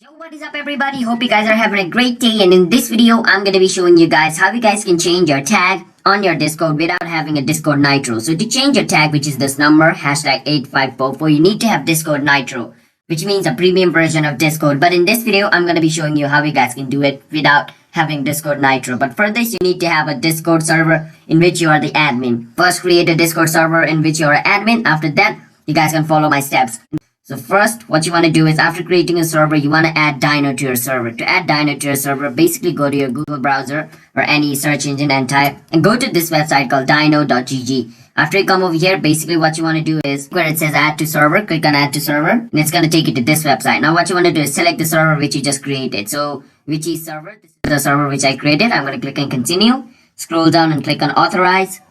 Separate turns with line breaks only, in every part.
Yo, what is up everybody? Hope you guys are having a great day, and in this video I'm going to be showing you guys how you guys can change your tag on your Discord without having a Discord Nitro. So to change your tag, which is this number #8544, you need to have Discord Nitro, which means a premium version of Discord. But in this video I'm going to be showing you how you guys can do it without having Discord Nitro. But for this you need to have a Discord server in which you are the admin. First create a Discord server in which you are an admin. After that you guys can follow my steps. So first, what you want to do is after creating a server, you want to add Dino to your server. To add Dino to your server, basically go to your Google browser or any search engine and type and go to this website called dino.gg. After you come over here, basically what you want to do is where it says add to server, click on add to server, and it's going to take you to this website. Now what you want to do is select the server which you just created. So which is server? This is the server which I created. I'm going to click on continue, scroll down and click on authorize,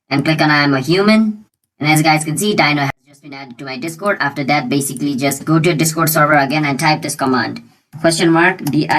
and click on I am a human. And as you guys can see, Dino has just been added to my Discord. After that, basically just go to your Discord server again and type this command. !DISCRIM.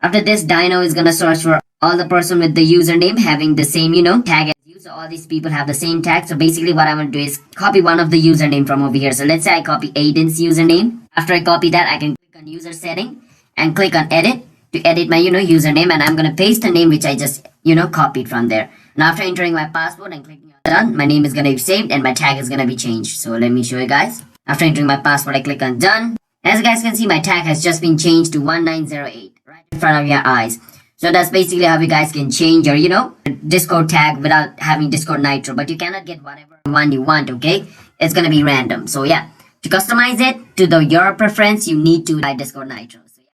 After this, Dino is gonna search for all the person with the username having the same, tag as you. So all these people have the same tag. So basically what I'm gonna do is copy one of the username from over here. So let's say I copy Aiden's username. After I copy that, I can click on user setting and click on edit to edit my, username, and I'm gonna paste the name which I just, copied from there. And after entering my password and clicking on done, my name is going to be saved and my tag is going to be changed. So let me show you guys. After entering my password, I click on done. As you guys can see, my tag has just been changed to 1908 right in front of your eyes. So that's basically how you guys can change your, Discord tag without having Discord Nitro. But you cannot get whatever one you want, okay? It's going to be random. So yeah, to customize it to your preference, you need to buy Discord Nitro.